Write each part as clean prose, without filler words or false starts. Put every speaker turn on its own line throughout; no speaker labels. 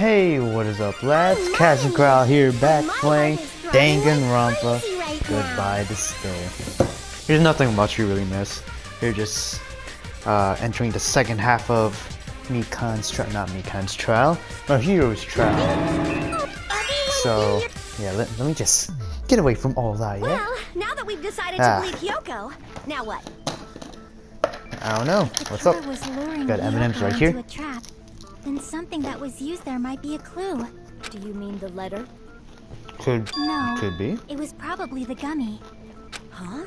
Hey, what is up, lads? Kasin Koral here, back playing Danganronpa. Goodbye Despair. There's nothing much you really miss. You're just entering the second half of Mahiru's trial. So, yeah, let me just get away from all that, yeah?
Well, now that we've decided to believe Hyoko, now what?
I don't know. What's up? Got M&M's right here.
A trap. Then something that was used there might be a clue.
Do you mean the letter?
Could be.
It was probably the gummy.
Huh?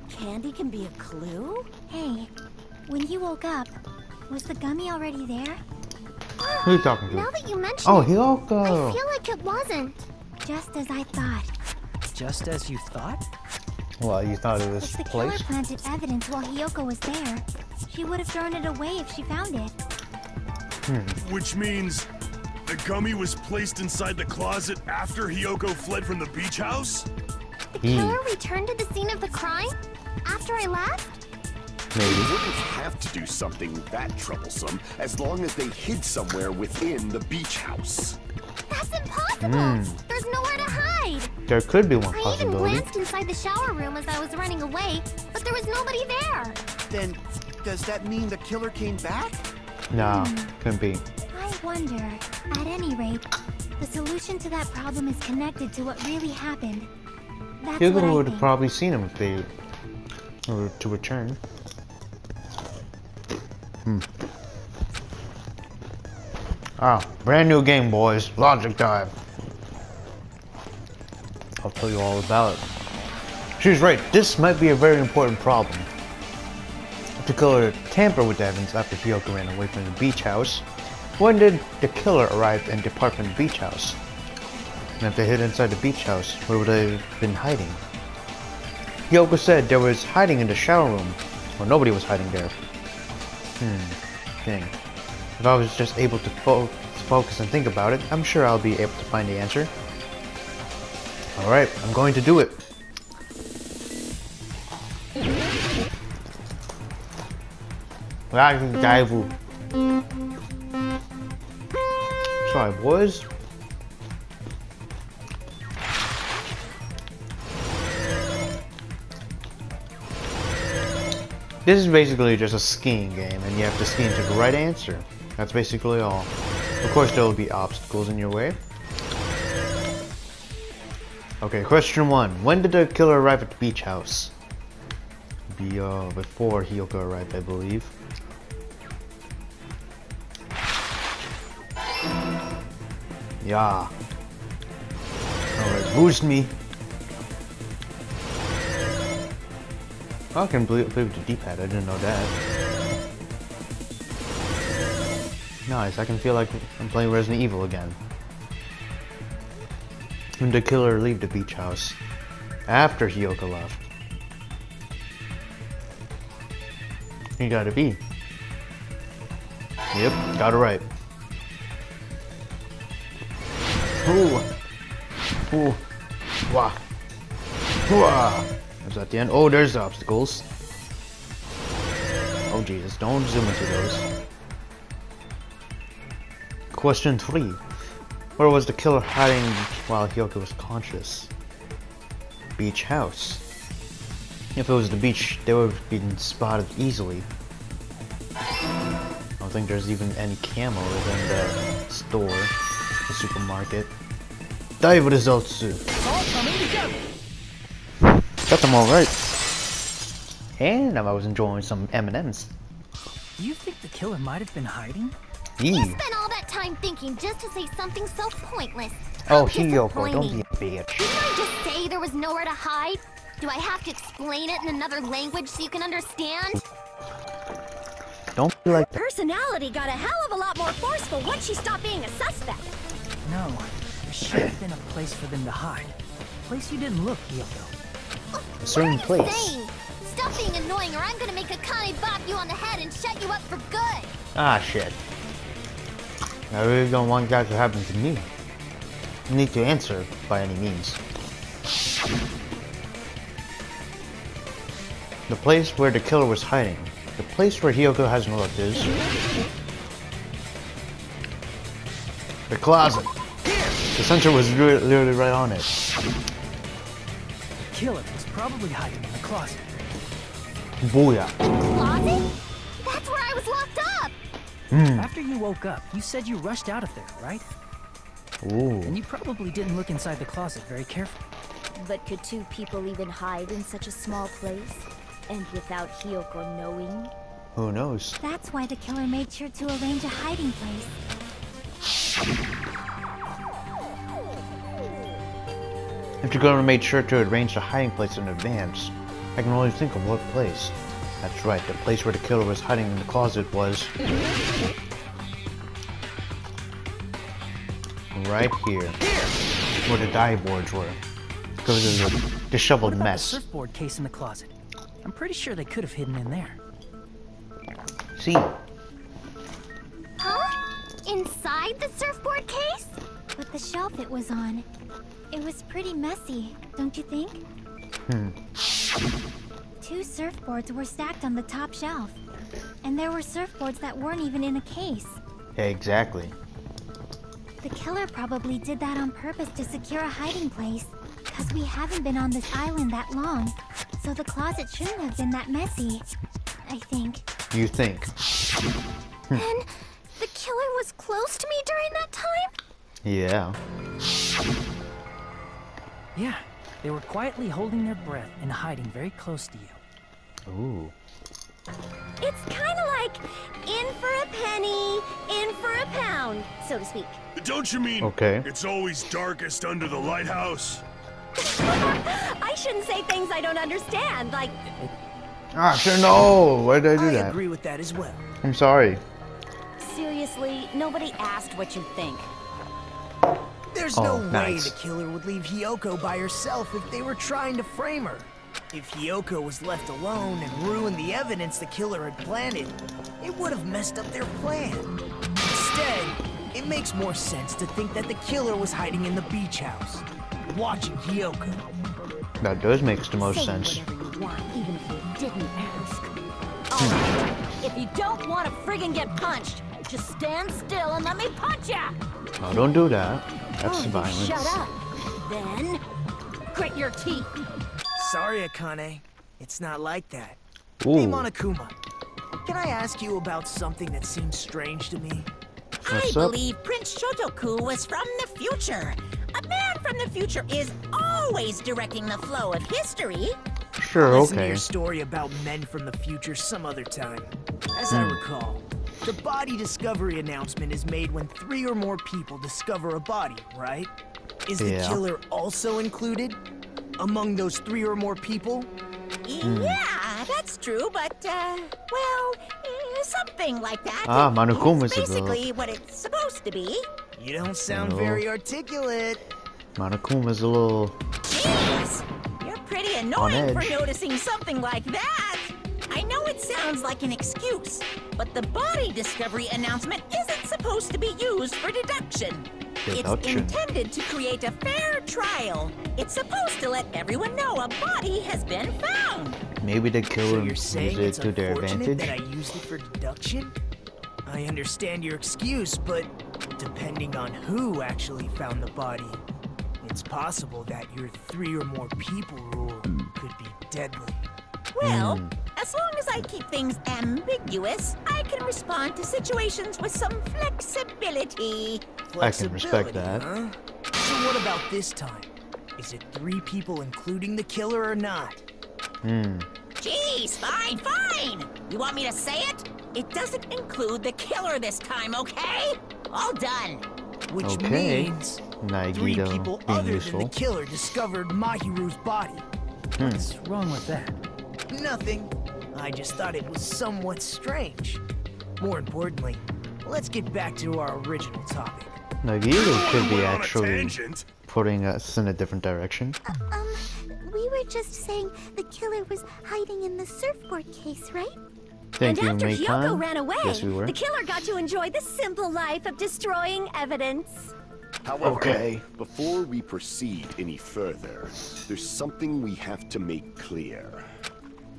Candy can be a clue?
Hey, when you woke up, was the gummy already there?
Who are you talking to?
Now that you mention
it,
I
Hyoko.
feel like it wasn't. Just as I thought.
Just as you thought?
Well, you thought it was
if the
placed?
killer planted evidence while Hyoko was there, she would have thrown it away if she found it.
Which means the gummy was placed inside the closet after Hyoko fled from the beach house?
The killer returned to the scene of the crime? After I left?
Maybe.
They wouldn't have to do something that troublesome as long as they hid somewhere within the beach house.
That's impossible! There's nowhere to hide!
There could be one
I even
possibility.
glanced inside the shower room as I was running away, but there was nobody there!
Then, does that mean the killer came back?
Nah, couldn't be.
I wonder. At any rate, the solution to that problem is connected to what really happened. That's what I
Hyoko would have
think.
probably seen him if they were to return. Ah, brand new game, boys. Logic time. I'll tell you all about it. She's right. This might be a very important problem. If the killer tampered with the evidence after Hyoko ran away from the beach house, when did the killer arrive and depart from the beach house? And if they hid inside the beach house, where would they have been hiding? Hyoko said there was hiding in the shower room. Well, nobody was hiding there. Dang. If I was just able to focus and think about it, I'm sure I'll be able to find the answer. Alright, I'm going to do it. Sorry, boys. This is basically just a skiing game, and you have to ski into the right answer. That's basically all. Of course, there will be obstacles in your way. Okay, question 1. When did the killer arrive at the beach house? Before Hyoko arrived, I believe. Yeah. Alright, boost me. Oh, I can play with the D-pad, I didn't know that. Nice, I can feel like I'm playing Resident Evil again. When did the killer leave the beach house? After Hyoko left. You gotta be. Yep, got it right. Ooh. Ooh. Wah. Wah. Is that the end? Oh, there's the obstacles. Oh Jesus, don't zoom into those. Question 3. Where was the killer hiding while Hyoko was conscious? Beach house. If it was the beach, they would have been spotted easily. I don't think there's even any camo within the store, the supermarket. Dive results. Got them all right. And I was enjoying some M&Ms.
Do you think the killer might have been hiding?
You spent all that time thinking just to say something so pointless.
Oh, Hyoko, don't be a bitch.
Didn't I just say there was nowhere to hide? Do I have to explain it in another language so you can understand?
Don't be like that.
Personality got a hell of a lot more forceful once she stopped being a suspect.
No, there should have been a place for them to hide. A place you didn't look, Hyoko.
A certain
What are you
place.
saying? Stop being annoying or I'm gonna make Akane bop you on the head and shut you up for good.
Ah, shit. I really don't want that to happen to me. You need to answer by any means. The place where the killer was hiding. The place where Hyoko hasn't looked is... The closet. The sensor was literally right on it.
The killer was probably hiding in the closet.
Booyah.
Closet? That's where I was locked up!
After you woke up, you said you rushed out of there, right?
Ooh.
And you probably didn't look inside the closet very carefully.
But could two people even hide in such a small place? And without Hiyoko knowing?
Who knows?
That's why the killer made sure to arrange a hiding place.
If you're gonna make sure to arrange the hiding place in advance, I can only think of what place. That's right, the place where the killer was hiding in the closet was... right here. Where the dive boards were. Because of the disheveled
What about
mess.
the surfboard case in the closet? I'm pretty sure they could have hidden in there.
See?
Huh? Inside the surfboard case? But the shelf it was on. It was pretty messy, don't you think? Two surfboards were stacked on the top shelf. And there were surfboards that weren't even in a case.
Yeah, exactly.
The killer probably did that on purpose to secure a hiding place. Because we haven't been on this island that long. So the closet shouldn't have been that messy. I think.
You think?
And the killer was close to me during that time?
Yeah.
Yeah, they were quietly holding their breath and hiding very close to you.
Ooh.
It's kind of like in for a penny, in for a pound, so to speak.
Don't you mean
Okay.
it's always darkest under the lighthouse?
I shouldn't say things I don't understand, like...
Ah, sure, no! Why did I do
I
that?
agree with that as well.
I'm sorry.
Seriously, nobody asked what you think.
There's
Oh,
no way
nice.
the killer would leave Hiyoko by herself if they were trying to frame her. If Hiyoko was left alone and ruined the evidence the killer had planted, it would have messed up their plan. Instead, it makes more sense to think that the killer was hiding in the beach house, watching Hiyoko.
That does make the most
Say
sense.
whatever you want, even if you didn't ask. Alright, if you don't want to friggin' get punched, just stand still and let me punch ya!
No, don't do that. That's
Oh,
violence.
shut up. Then, grit your teeth.
Sorry, Akane. It's not like that.
Ooh.
Hey, Monokuma. Can I ask you about something that seems strange to me?
What's
I
up?
believe Prince Shotoku was from the future. A man from the future is always directing the flow of history.
Sure,
Listen to
okay.
your story about men from the future some other time. As I recall, the body discovery announcement is made when 3 or more people discover a body, right? Is the
Yeah.
killer also included among those 3 or more people?
Yeah, that's true, but, well, something like that.
Ah,
It-
Monokuma's
it's
a little-
basically what it's supposed to be.
You don't sound
No.
very articulate.
Monokuma's a little...
Jeez, you're pretty annoying for
edge.
noticing something like that. I know it sounds like an excuse, but the body discovery announcement isn't supposed to be used for deduction.
Deduction.
It's intended to create a fair trial. It's supposed to let everyone know a body has been found.
Maybe the
So
killer
you're
used
saying
it
it's
to their
unfortunate
advantage?
that I used it for deduction? I understand your excuse, but depending on who actually found the body, it's possible that your 3 or more people rule could be deadly.
Well, as long as I keep things ambiguous, I can respond to situations with some flexibility.
I can respect
Flexibility,
that.
huh? So what about this time? Is it 3 people including the killer or not?
Jeez, fine, fine. You want me to say it? It doesn't include the killer this time, okay? All done.
Which
Okay.
means 3
Naigito
people
being
other than
useful.
the killer discovered Mahiru's body.
What's wrong with that?
Nothing. I just thought it was somewhat strange. More importantly, let's get back to our original topic.
Naigito could be
Went on a
actually
tangent.
putting us in a different direction.
We were just saying the killer was hiding in the surfboard case, right?
Thank
and
you,
after Hiyoko
Mei-kan.
ran away,
Yes, we were.
the killer got to enjoy the simple life of destroying evidence.
However,
Okay.
before we proceed any further, there's something we have to make clear.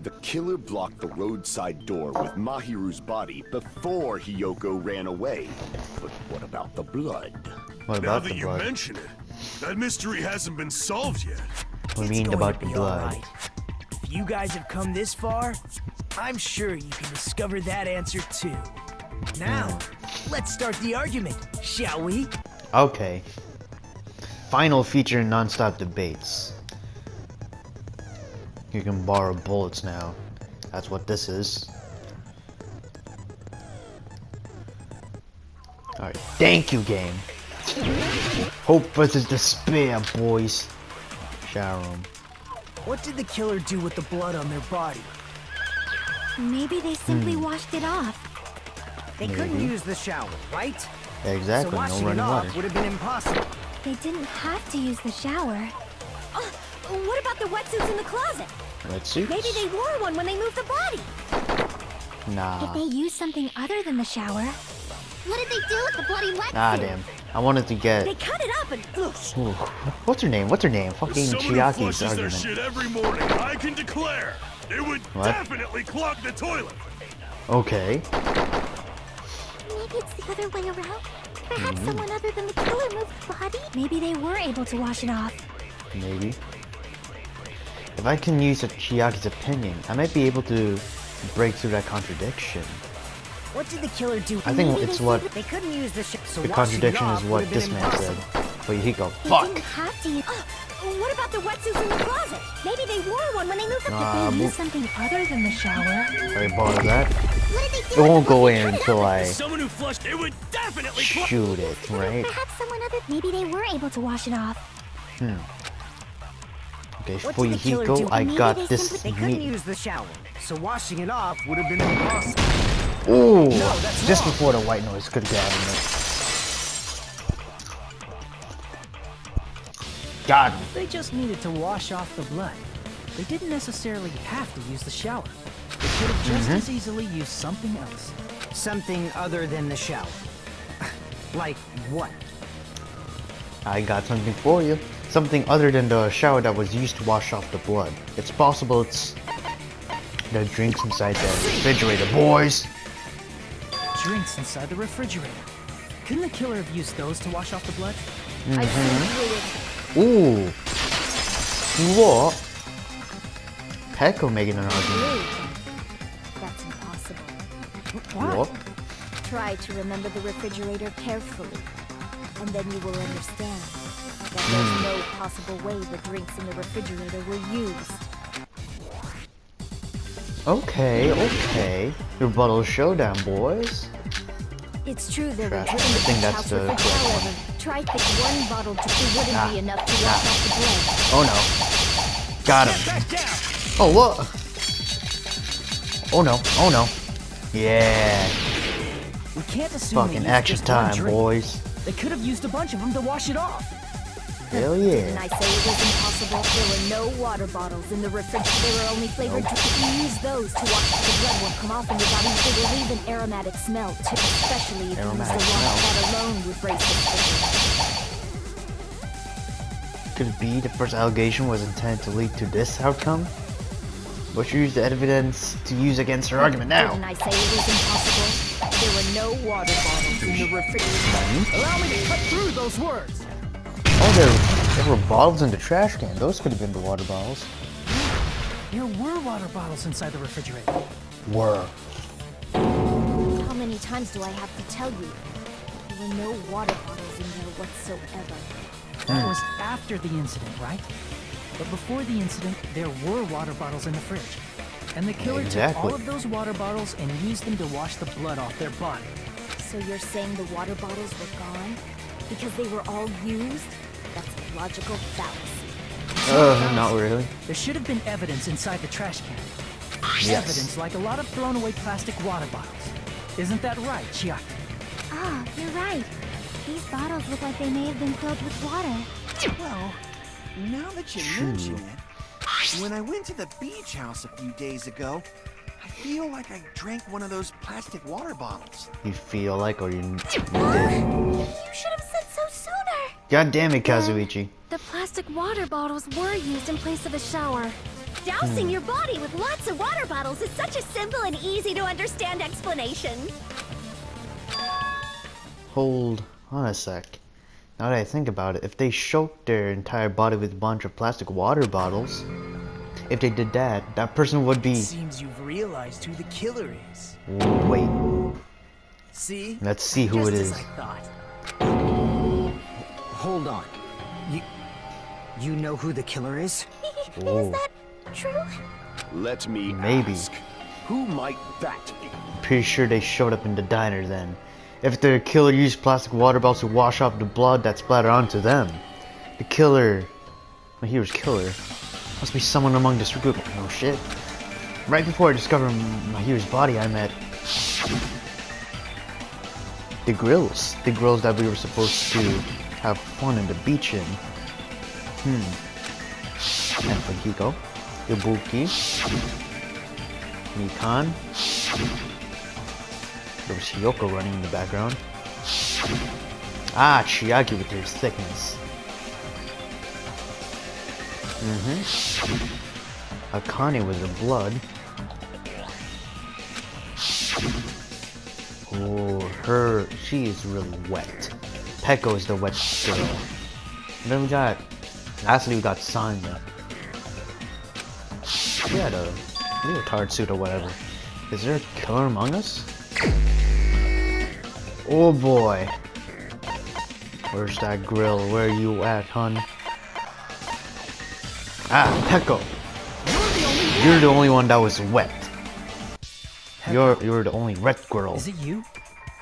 The killer blocked the roadside door with Mahiru's body before Hiyoko ran away. But what about the blood?
What
Now
about
that
the
you
blood?
mention it, that mystery hasn't been solved yet.
What do you
It's
mean
going
about
to
the
be all
blood?
right. If you guys have come this far, I'm sure you can discover that answer too. Now, let's start the argument, shall we?
Okay. Final feature in non-stop debates. You can borrow bullets now. That's what this is. Alright, thank you, game. Hope versus despair, boys. Shower room.
What did the killer do with the blood on their body?
Maybe they simply washed it off.
They couldn't use the shower, right?
Exactly,
So
no
washing it
running
off
water.
would have been impossible.
They didn't have to use the shower.
What about the wetsuits in the closet?
Let's see.
Maybe they wore one when they moved the body.
Nah.
Did they use something other than the shower? What did they do with the bloody wetsuit?
Nah, damn. I wanted to get.
They cut it up and
Ooh. What's her name? What's her name? Fucking
Someone who
Chiaki's
flushes their
argument.
shit every morning, I can declare it would
What?
definitely clog the toilet.
Okay.
Maybe it's the other way around. Perhaps someone other than the killer moved the body? Maybe they were able to wash it off.
Maybe. If I can use a Chiaki's opinion, I might be able to break through that contradiction.
What did the killer do?
I think it's what
They couldn't use the shower. So
the
washing it
contradiction
off
is
would
what
have
this
been
man said.
impossible.
Wait, he go,
They
fuck!
didn't have to use...
what about the wetsuits in the closet? Maybe they wore one when they moved the
Nah,
They used something other than the shower.
I borrow that.
What did they
It
do?
won't go in until I
Someone who flushed it would definitely clog.
shoot it, right?
Perhaps someone other... Maybe they were able to wash it off.
Okay,
What
for
did the killer do?
Hiko, I
Maybe
got
they
this
simply-
They couldn't
meat.
use the shower, so washing it off would have been impossible.
Ooh!
that's
Just
wrong.
before the white noise could get out of it. Got him.
They just needed to wash off the blood. They didn't necessarily have to use the shower. They could have just as easily used something else.
Something other than the shower. Like what?
I got something for you. Something other than the shower that was used to wash off the blood. It's possible it's the drinks inside the refrigerator, boys.
Drinks inside the refrigerator. Couldn't the killer have used those to wash off the blood?
I think
Ooh. What? Pecco making an argument.
that's impossible.
What?
Try to remember the refrigerator carefully, and then you will understand that there's no possible way the drinks in the refrigerator were used.
Okay. Rebuttal showdown, boys.
It's true there were
Trash.
drinks in
I think
the
that's
house
the
refrigerator.
correct one.
However, try pick one bottle to wouldn't be enough to wash off the blood.
Oh no. Got him.
Back down.
Oh, what? Oh no. Yeah.
We can't assume they
Fucking
used
action
just one
time,
drink.
boys.
They could have used a bunch of them to wash it off.
Hell
Didn't I
yeah.
say it was impossible? There were no water bottles in the refrigerator. They were only flavored drinks. If you use those to wash the blood won't come off in your body. They will leave an aromatic smell too, especially if you use
Aromatic
the water.
smell.
That alone would break the suspicion.
Could it be the first allegation was intended to lead to this outcome? But you use the evidence to use against her argument now.
Didn't I say it was impossible? There were no water bottles in the refrigerator.
Allow me to cut through those words.
Oh, there were bottles in the trash can. Those could have been the water bottles.
There were water bottles inside the refrigerator.
Were.
How many times do I have to tell you? There were no water bottles in there whatsoever.
That was after the incident, right? But before the incident, there were water bottles in the fridge. And the killer took
Exactly.
all of those water bottles and used them to wash the blood off their body.
So you're saying the water bottles were gone? Because they were all used? That's a logical fallacy.
Not really.
There should have been evidence inside the trash can.
Yes.
Evidence like a lot of thrown away plastic water bottles. Isn't that right, Chiaki?
Ah, you're right. These bottles look like they may have been filled with water.
Well, now that you mention it, when I went to the beach house a few days ago, I feel like I drank one of those plastic water bottles.
You feel like, or you did.
You should have said so sooner.
God damn it, Kazuichi.
The plastic water bottles were used in place of a shower.
Dousing your body with lots of water bottles is such a simple and easy to understand explanation.
Hold on a sec. Now that I think about it, if they choked their entire body with a bunch of plastic water bottles, if they did that, that person would be...
Seems you've realized who the killer is.
Wait.
See?
Let's see who it is.
Just as I thought.
Hold on. You know who the killer is?
Is that true?
Let me
Maybe.
ask, who might that be?
Pretty sure they showed up in the diner then. If the killer used plastic water bottles to wash off the blood that splattered onto them, the killer, Mahiru's killer, must be someone among this group. No shit. Right before I discovered Mahiru's body, I met the grills that we were supposed to have fun in the beach in. And Hiko, Ibuki, Mikan. There was Hiyoko running in the background. Ah, Chiaki with her thickness. Akane with her blood. Oh, she is really wet. Peko is the wet girl. And then lastly we got Sanya. She had a leotard suit or whatever. Is there a killer among us? Oh boy. Where's that grill? Where are you at, hun? Ah, Peko. You're the only one that was wet. You're the only wet girl.
Is it you?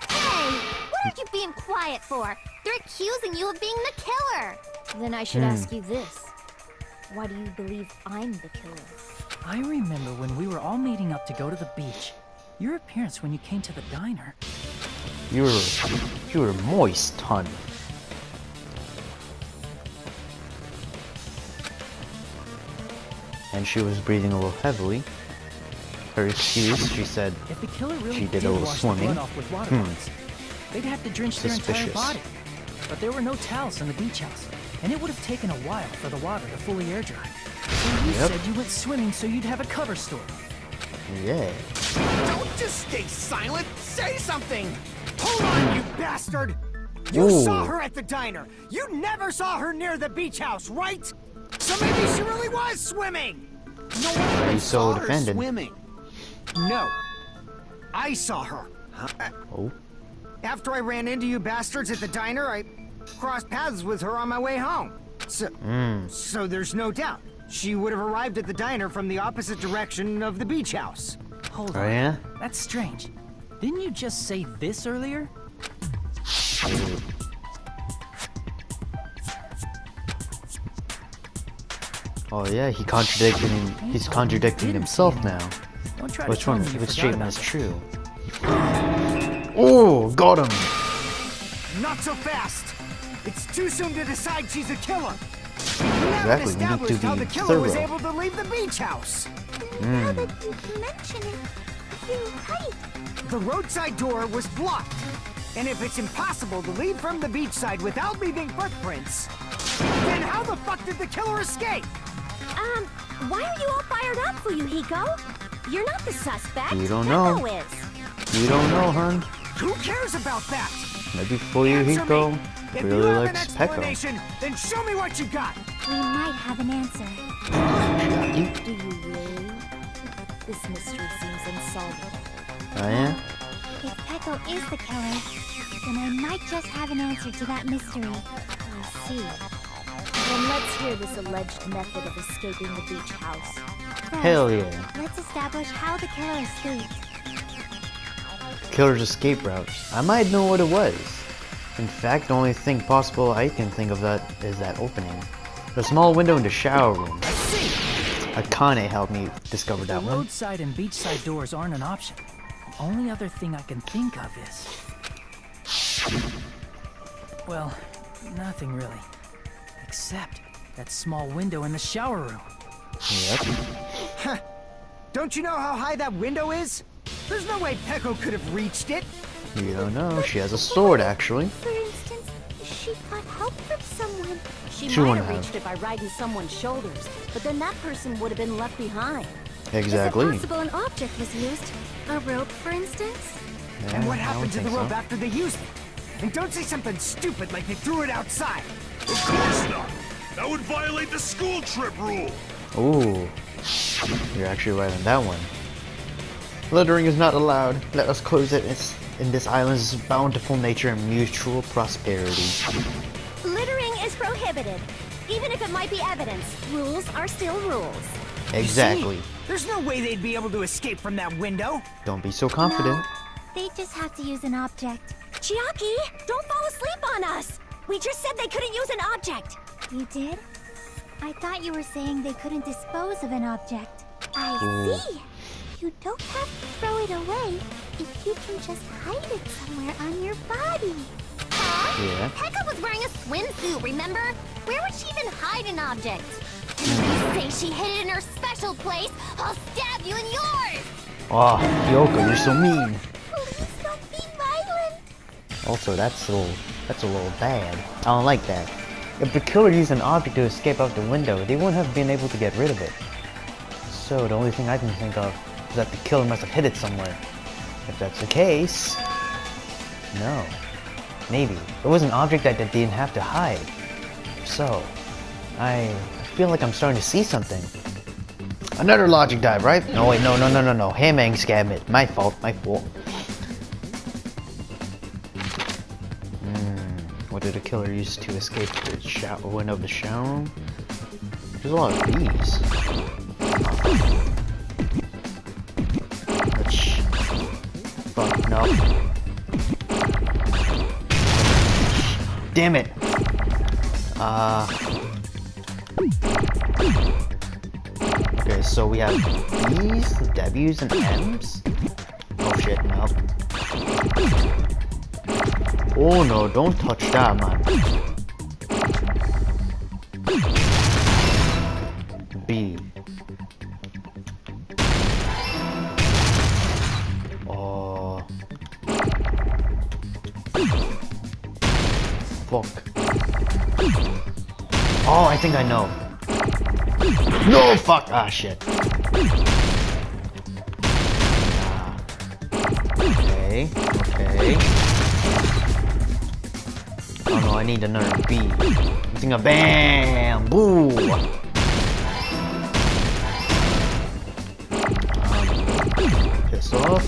Hey, what are you being quiet for? They're accusing you of being the killer.
Then I should ask you this. Why do you believe I'm the killer?
I remember when we were all meeting up to go to the beach. Your appearance when you came to the diner.
You were moist, hun. And she was breathing a little heavily. Her excuse, she said
if the killer really
she did a little
wash
swimming.
The blood off with water bottles, they'd have to drench their entire
Suspicious.
body. But there were no towels in the beach house, and it would have taken a while for the water to fully air dry. So you said you went swimming so you'd have a cover story.
Yeah.
Don't just stay silent. Say something. Hold on, you bastard. You saw her at the diner. You never saw her near the beach house, right? So maybe she really was swimming.
No
Why are
one
you so
saw her
defended?
swimming.
No. I saw her.
Oh.
After I ran into you bastards at the diner, I crossed paths with her on my way home. So there's no doubt. She would have arrived at the diner from the opposite direction of the beach house.
Hold
Oh
on.
yeah?
That's strange. Didn't you just say this earlier?
Oh yeah, he's contradicting himself now.
Don't try to
Which
tell
one?
me you
Which
forgot
statement
about
is
that.
true? Oh, got him!
Not so fast. It's too soon to decide she's a killer.
Exactly, we need to
how
be
the killer was
thorough.
able to leave the beach house.
Now that you mention it, you're right.
The roadside door was blocked. And if it's impossible to leave from the beachside without leaving footprints, then how the fuck did the killer escape?
Why are you all fired up for you, Hiko? You're not the suspect.
You don't know.
Peko is.
You don't know, hun.
Who cares about that?
Maybe for you,
Answer
Hiko
me. If
really
you have
likes
an
Peko.
explanation, then show me what you got.
We might have an answer.
Chiaki?
Do you really? This mystery seems unsolvable.
Oh yeah?
If Peko is the killer, then I might just have an answer to that mystery.
I see. Then let's hear this alleged method of escaping the beach house.
First,
Hell yeah.
let's establish how the killer escaped.
Killer's escape route. I might know what it was. In fact, the only thing possible I can think of that is that opening. The small window in the shower room. Akane helped me discover that
The
one.
roadside and beachside doors aren't an option. The only other thing I can think of is... well, nothing really. Except that small window in the shower room.
Yep.
Don't you know how high that window is? There's no way Peko could have reached it.
You don't know. She has a sword, actually.
For instance, she got help from someone.
She
She
might
wouldn't
have
have.
reached it by riding someone's shoulders, but then that person would have been left behind.
Exactly.
Is it possible an object was used? A rope, for instance?
Yeah,
And what
I
happened
don't
to the
think
rope
so.
after they used it? And don't say something stupid like they threw it outside.
Of course not. That would violate the school trip rule.
Ooh, you're actually right on that one. Littering is not allowed. Let us close it in this island's bountiful nature and mutual prosperity.
Littering is prohibited. Even if it might be evidence, rules are still rules.
Exactly.
See? There's no way they'd be able to escape from that window.
Don't be so confident.
No, they just have to use an object.
Chiaki, don't fall asleep on us! We just said they couldn't use an object!
You did? I thought you were saying they couldn't dispose of an object. I see! You don't have to throw it away if you can just hide it somewhere on your body.
Yeah.
Pekka was wearing a swimsuit, remember? Where would she even hide an object? If you say she hid it in her special place, I'll stab you in yours!
Oh, Yoko, you're so mean.
Please don't be violent.
Also, that's a little bad. I don't like that. If the killer used an object to escape out the window, they wouldn't have been able to get rid of it. So the only thing I can think of is that the killer must have hid it somewhere. If that's the case, no. Maybe. It was an object that they didn't have to hide. So, I feel like I'm starting to see something. Another logic dive, right? No, wait, no. Hammang scam it. My fault. What did the killer use to escape the window of the shower room? There's a lot of bees. Fuck, no. Damn it! Okay, so we have B's, W's, and M's? Oh shit, no. Oh no, don't touch that, man. B. Oh. Fuck. Oh, I think I know. No, fuck! Ah, shit. Okay. Oh no, I need another B. I'm thinking of bamboo! Piss off.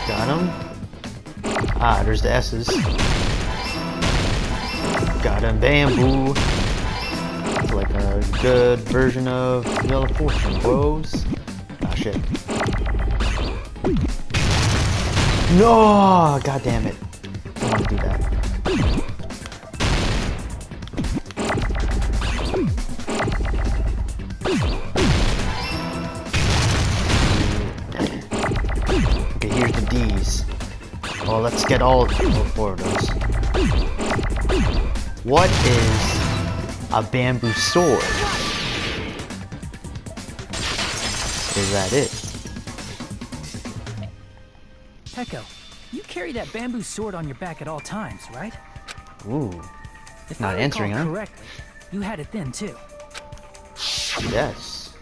Got him. Ah, there's the S's. Got him, bamboo. It's like a good version of Yellow Fortune, bros. Ah, shit. No! God damn it. I don't want to do that. Okay, here's the D's. Oh, let's get all 4 of those. What is a bamboo sword? Is that it?
Peko, you carry that bamboo sword on your back at all times, right?
Ooh.
If
Not
I
answering,
recall
huh?
correctly, you had it then too.
Yes.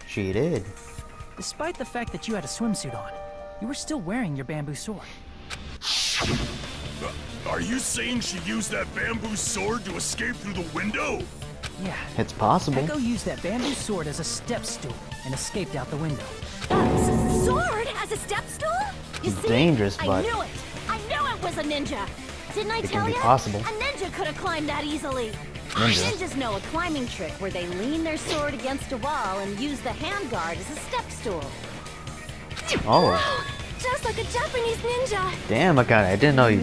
She did.
Despite the fact that you had a swimsuit on, you were still wearing your bamboo sword.
Are you saying she used that bamboo sword to escape through the window?
Yeah.
It's possible.
Peko used that bamboo sword as a step stool and escaped out the window.
Sword as a step stool? You see?
Dangerous,
I
but
knew it! I knew it was a ninja! Didn't I
it
tell
can
you?
be possible.
A ninja could have climbed that easily.
Ninja.
Ninjas know a climbing trick where they lean their sword against a wall and use the handguard as a step stool.
Oh.
Just like a Japanese ninja.
Damn, I didn't know you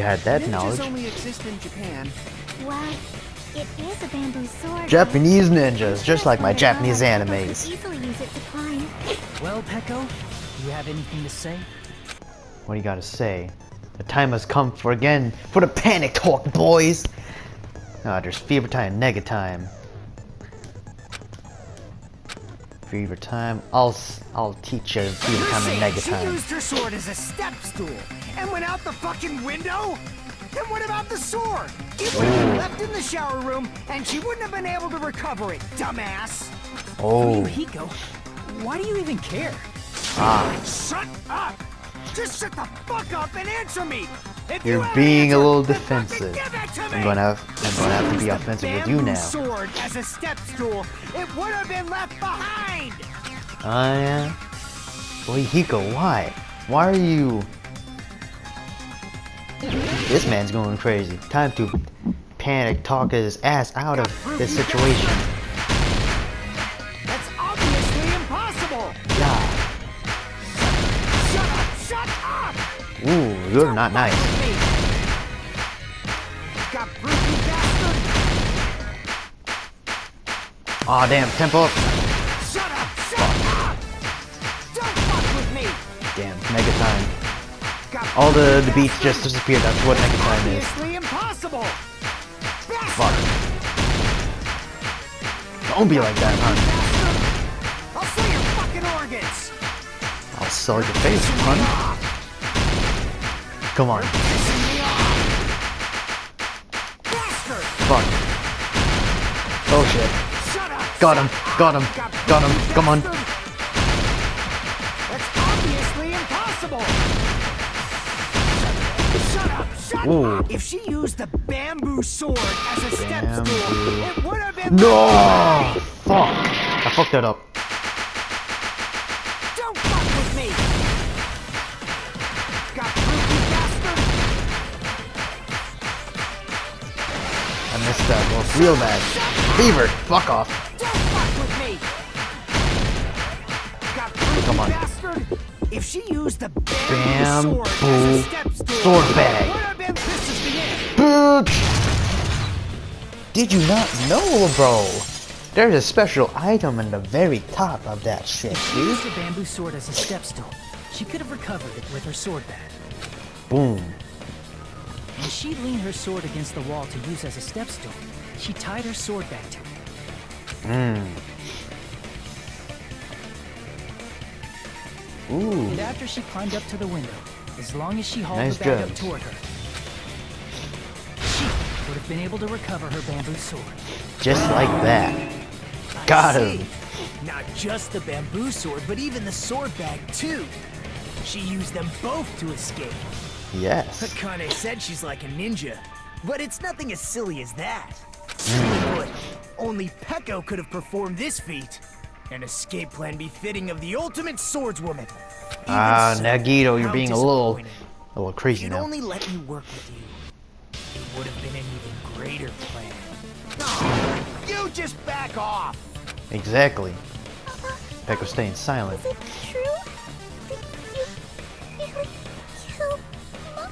had that
Ninjas
knowledge.
only exist in Japan.
Well, it is a bamboo sword.
Japanese ninjas, just like my
Wonder
Japanese
how people
animes.
could easily use it to climb.
Well, Peko, do you have anything to say?
What do you gotta say? The time has come for the panic talk, boys! Ah, there's fever time, nega time. Fever time, I'll teach you fever time and nega
She
time.
used her sword as a step stool and went out the fucking window? Then what about the sword? It would have been left in the shower room and she wouldn't have been able to recover it, dumbass.
Oh.
Hiko, why do you even care?
Ah.
Shut up! Just shut the fuck up and answer me! If
You're
you
being a
answer,
little
then fucking
defensive.
give it to
I'm
me!
gonna have to be offensive with you
Bamboo
now.
sword as a step stool, it would have been left behind!
Yeah. Boy, Hiko, why? Why are you... This man's going crazy. Time to panic talk his ass out of this situation.
That's obviously impossible!
Yeah.
Shut up! Shut up!
Ooh, you're not nice.
Got proof, you bastard!
Aw, damn, tempo up.
Shut up! Shut up! Don't fuck with me!
Damn, mega time. All the beats just disappeared. That's what mega time is.
Obviously impossible!
Fuck. Don't be like that, huh?
I'll sell your fucking organs!
I'll sell your face, hun. Come on. Fuck. Oh shit. Got him. Got him. Got him. Come on.
That's obviously impossible! Shut up! Shut
Ooh.
up! If she used the bamboo sword as a step stool, it would have been...
No! Fuck. I fucked that up.
Don't fuck with me! Got proof, you bastard!
I missed that. Well, real bad. Fever. Fuck off.
Don't fuck with me! Got proof,
Come
you
on.
bastard! If she used the bamboo
Bamboo
sword as a step stool,
sword bag.
it would have been... This is the end!
Bitch! Did you not know, bro? There's a special item in the very top of that shit,
If she
dude.
used the bamboo sword as a step stool, she could have recovered it with her sword bag.
Boom.
When she leaned her sword against the wall to use as a step stool, she tied her sword back to it.
Ooh.
And after she climbed up to the window, as long as she hauled
Nice
her bag up
judge.
toward her, she would have been able to recover her bamboo sword.
Just like that. Got him.
Not just the bamboo sword, but even the sword bag too. She used them both to escape.
Yes.
Akane said she's like a ninja, but it's nothing as silly as that. But only Peko could have performed this feat. An escape plan befitting of the ultimate swordswoman.
Ah,
Even so,
Nagito, you're
how
being a
disappointing.
little crazy
She'd
now.
only let me work with you. It would have been an even greater plan. You just back off!
Exactly. Peko staying silent.
Is it true? Did you really kill Mom?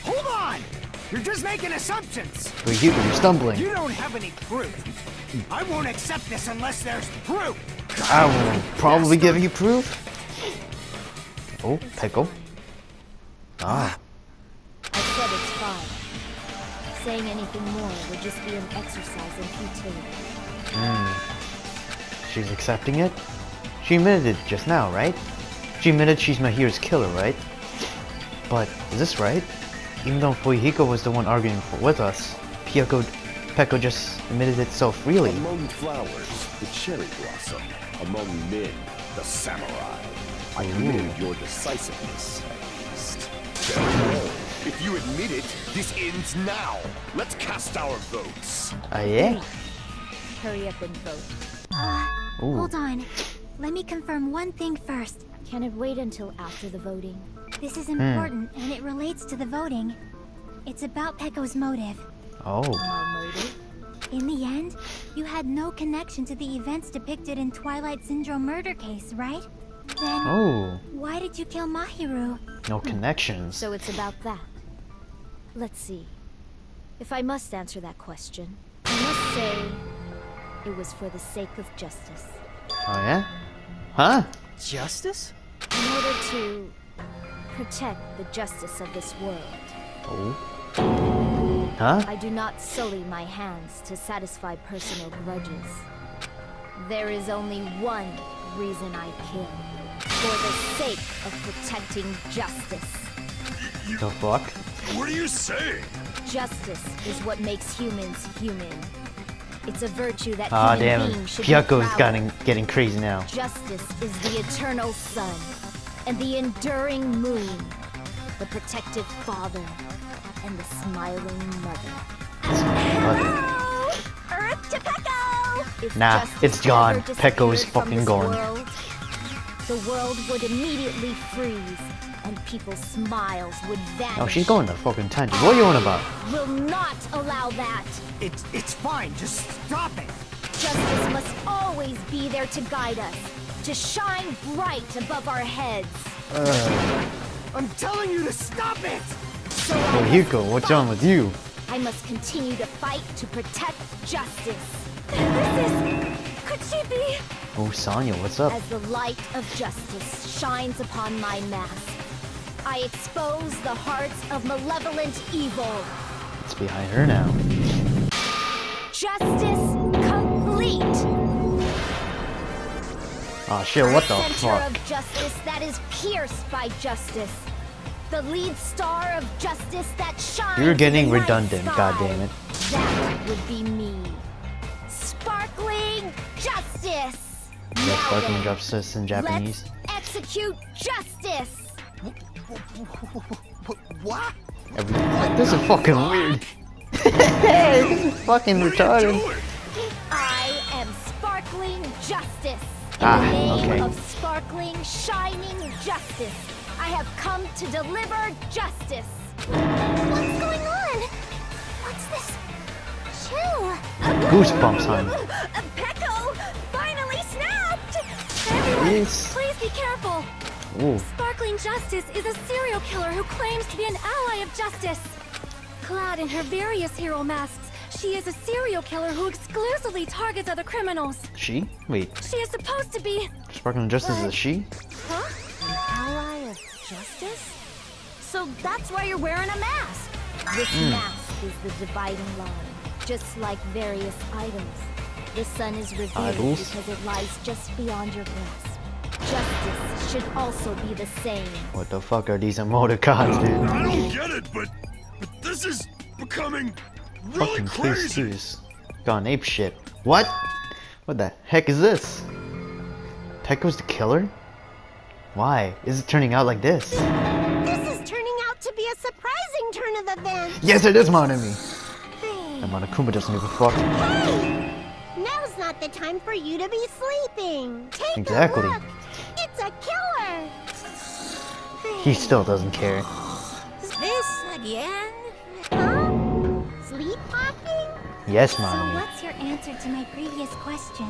Hold on! You're just making assumptions!
Wait, you're stumbling.
You don't have any proof. I won't accept this unless there's proof.
I will probably give you proof. Oh, Peko. Ah.
I said it's fine. Saying anything more would just be an exercise in futility.
She's accepting it? She admitted it just now, right? She admitted she's Mahiru's killer, right? But, is this right? Even though Fuihiko was the one arguing with us, Peko just admitted it so freely.
Among flowers, the cherry blossom. Among men, the samurai. I commend your decisiveness, at least. Very well. If you admit it, this ends now. Let's cast our votes.
Yeah?
Hurry up and vote.
Ooh.
Hold on. Let me confirm one thing first.
Can it wait until after the voting?
This is important, and it relates to the voting. It's about Peko's motive.
Oh.
My motive?
In the end, you had no connection to the events depicted in Twilight Syndrome murder case, right? Then,
Oh.
why did you kill Mahiru?
No connections.
So it's about that. Let's see. If I must answer that question, I must say it was for the sake of justice.
Oh yeah? Huh?
Justice?
In order to protect the justice of this world.
Oh. Huh?
I do not sully my hands to satisfy personal grudges. There is only one reason I kill. For the sake of protecting justice.
The fuck?
What are you saying?
Justice is what makes humans human. It's a virtue that
Ah,
human
damn.
beings should be
Pyako's
proud of.
getting crazy now.
Justice is the eternal sun. and the enduring moon, the protective father, and the smiling mother. Earth to Pecco! If
Nah,
justice
it's gone.
ever
Pecco is
disappeared from
fucking
this
gone.
world, the world would immediately freeze, and people's smiles would vanish.
Oh, she's going to fucking tangent. What are you on about?
Will not allow that.
It's fine. Just stop it.
Justice must always be there to guide us, to shine bright above our heads.
I'm telling you to stop it.
So
Oh, Hugo, what's wrong with you?
I must continue to fight to protect justice. Could she be?
Oh, Sonya, what's up?
As the light of justice shines upon my mask, I expose the hearts of malevolent evil.
It's behind her now.
Justice complete.
Oh shit, what the
Center
fuck?
of justice that is pierced by justice. The lead star of justice that shines.
You're getting
in the night
redundant,
sky.
goddammit.
That would be me. Sparkling justice.
Yeah,
Now
sparkling
then,
justice in Japanese.
let's execute justice.
What?
This is fucking weird. This is fucking retarded.
I am sparkling justice. In
Ah,
the name
okay.
of sparkling, shining justice, I have come to deliver justice.
What's going on? What's this? Chill.
Goosebumps, hon.
Pecco finally snapped. Everyone,
Yes.
please be careful.
Ooh.
Sparkling Justice is a serial killer who claims to be an ally of justice. Clad in her various hero masks, she is a serial killer who exclusively targets other criminals.
She? Wait.
She is supposed to be...
Sparkling Justice is a she?
Huh?
An ally of justice? So that's why you're wearing a mask. This mask is the dividing line, just like various idols. The sun is revealed
Idols?
because it lies just beyond your grasp. Justice should also be the same.
What the fuck are these emoticons, dude?
I don't get it, but this is becoming really
Fucking
crazy.
KC's gone ape shit. What? What the heck is this? Pecco's the killer? Why is it turning out like this?
This is turning out to be a surprising turn of events.
Yes, it is, my enemy. And Monokuma doesn't give a fuck.
Hey! Now's not the time for you to be sleeping. Take
Exactly.
a look. It's a killer.
He still doesn't care.
This again?
Huh? Sleepwalking?
Yes,
So
mommy.
what's your answer to my previous question?